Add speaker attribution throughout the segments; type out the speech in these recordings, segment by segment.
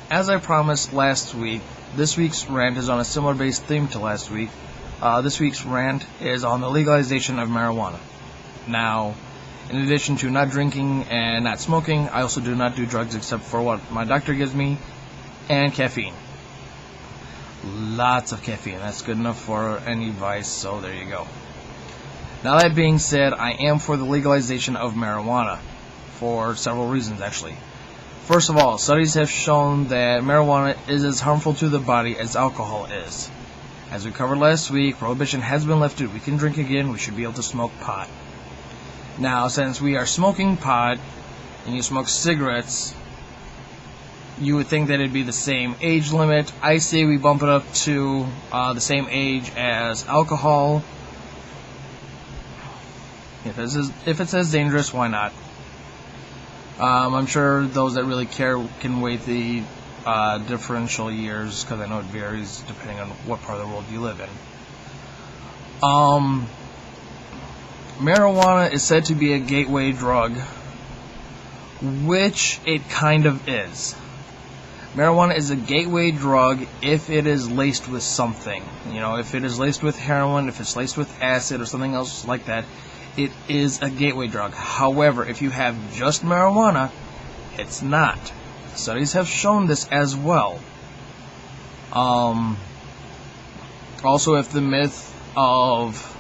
Speaker 1: as I promised last week, this week's rant is on a similar based theme to last week. This week's rant is on the legalization of marijuana. Now, in addition to not drinking and not smoking, I also do not do drugs except for what my doctor gives me, and caffeine. Lots of caffeine. That's good enough for any vice, so there you go. Now, that being said, I am for the legalization of marijuana for several reasons, actually. First of all, studies have shown that marijuana is as harmful to the body as alcohol is. As we covered last week, prohibition has been lifted. We can drink again. We should be able to smoke pot. Now, since we are smoking pot and you smoke cigarettes, you would think that it'd be the same age limit. I say we bump it up to the same age as alcohol. If it's as dangerous, why not? I'm sure those that really care can wait the differential years, because I know it varies depending on what part of the world you live in. Marijuana is said to be a gateway drug, which it kind of is. Marijuana is a gateway drug if it is laced with something. If it is laced with heroin, if it's laced with acid or something else like that, it is a gateway drug. However, if you have just marijuana, it's not. Studies have shown this as well. Also, if the myth of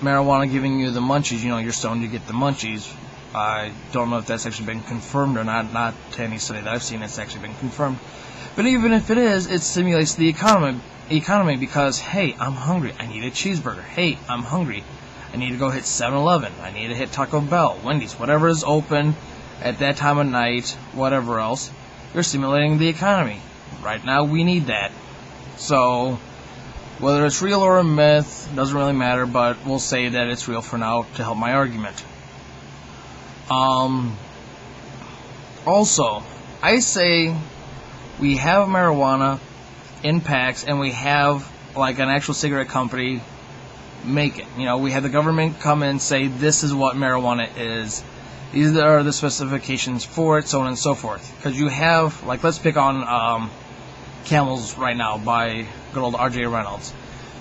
Speaker 1: marijuana giving you the munchies, you're stoned, you get the munchies, I don't know if that's actually been confirmed or not to any study that I've seen it's actually been confirmed. But even if it is, it stimulates the economy because, hey, I'm hungry, I need a cheeseburger. Hey, I'm hungry, I need to go hit 7-Eleven, I need to hit Taco Bell, Wendy's, whatever is open at that time of night, whatever else. You're stimulating the economy. Right now, we need that. So, whether it's real or a myth, doesn't really matter, but we'll say that it's real for now to help my argument. Also, I say we have marijuana in packs and we have like an actual cigarette company make it. We have the government come in and say this is what marijuana is. These are the specifications for it, so on and so forth. Because you have, like, let's pick on Camels right now by good old R.J. Reynolds.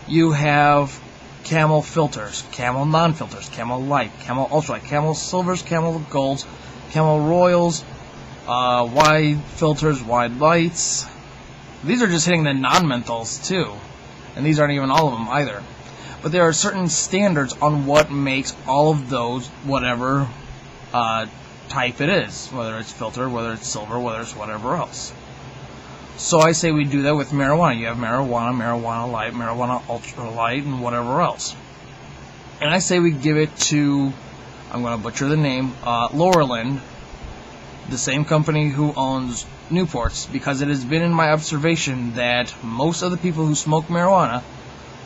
Speaker 1: You have Camel filters, Camel non-filters, Camel light, Camel ultralight, Camel silvers, Camel golds, Camel royals, wide filters, wide lights. These are just hitting the non-menthols too, and these aren't even all of them either. But there are certain standards on what makes all of those whatever type it is, whether it's filter, whether it's silver, whether it's whatever else. So I say we do that with marijuana. You have marijuana light, marijuana ultralight, and whatever else. And I say we give it to, I'm going to butcher the name, Laurelland, the same company who owns Newports, because it has been in my observation that most of the people who smoke marijuana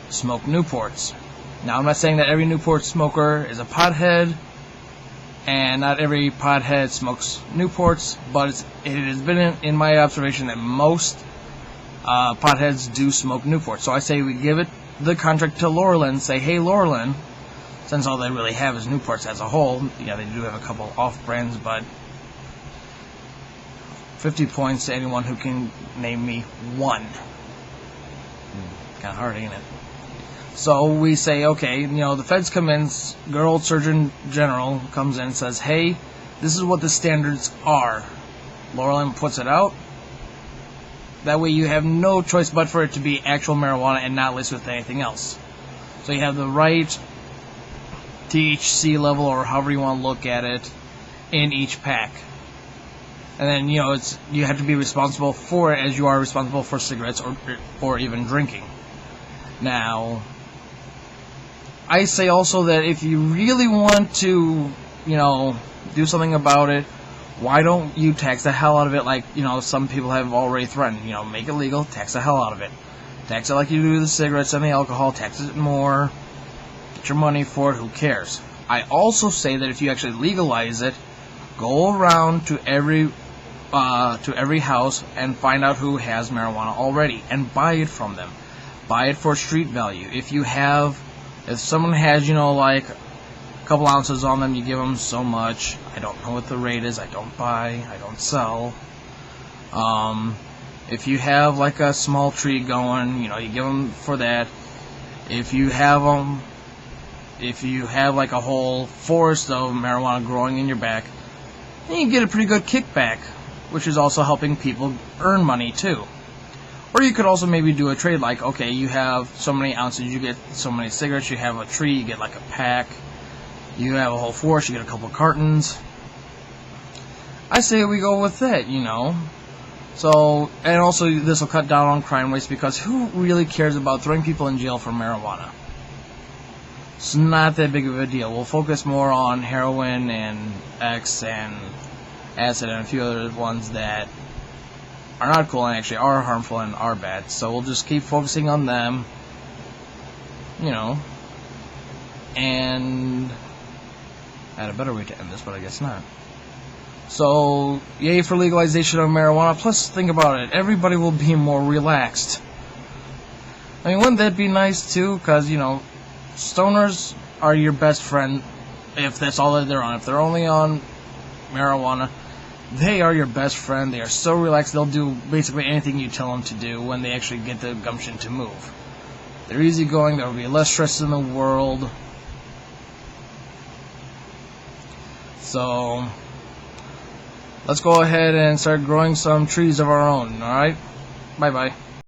Speaker 1: smoke Newports. Now, I'm not saying that every Newport smoker is a pothead, and not every pothead smokes Newports, but it has been in my observation that most potheads do smoke Newports. So I say we give it the contract to Laurelland, say, hey, Laurelland, since all they really have is Newports as a whole, yeah, they do have a couple off-brands, but 50 points to anyone who can name me one. Kind of hard, ain't it? So we say, okay, the feds come in, good old Surgeon General comes in and says, hey, this is what the standards are. Laurelland puts it out. That way you have no choice but for it to be actual marijuana and not laced with anything else. So you have the right THC level, or however you want to look at it, in each pack. And then, you have to be responsible for it as you are responsible for cigarettes or even drinking. Now, I say also that if you really want to, do something about it, why don't you tax the hell out of it like, some people have already threatened. Make it legal, tax the hell out of it. Tax it like you do the cigarettes and the alcohol, tax it more, get your money for it, who cares? I also say that if you actually legalize it, go around to every house and find out who has marijuana already and buy it from them. Buy it for street value. If someone has, like a couple ounces on them, you give them so much. I don't know what the rate is. I don't buy. I don't sell. If you have like a small tree going, you give them for that. If you have like a whole forest of marijuana growing in your back, then you get a pretty good kickback, which is also helping people earn money too. Or you could also maybe do a trade like, okay, you have so many ounces, you get so many cigarettes, you have a tree, you get like a pack, you have a whole forest, you get a couple cartons. I say we go with that, So, and also this will cut down on crime rates, because who really cares about throwing people in jail for marijuana? It's not that big of a deal. We'll focus more on heroin and X and acid and a few other ones that are not cool and actually are harmful and are bad. So we'll just keep focusing on them, and I had a better way to end this, but I guess not. So, yay for legalization of marijuana. Plus, think about it, everybody will be more relaxed. I mean, wouldn't that be nice too? Because, stoners are your best friend if that's all that they're on. If they're only on marijuana, they are your best friend. They are so relaxed, they'll do basically anything you tell them to do when they actually get the gumption to move. They're easygoing, there will be less stress in the world. So, let's go ahead and start growing some trees of our own, alright? Bye-bye.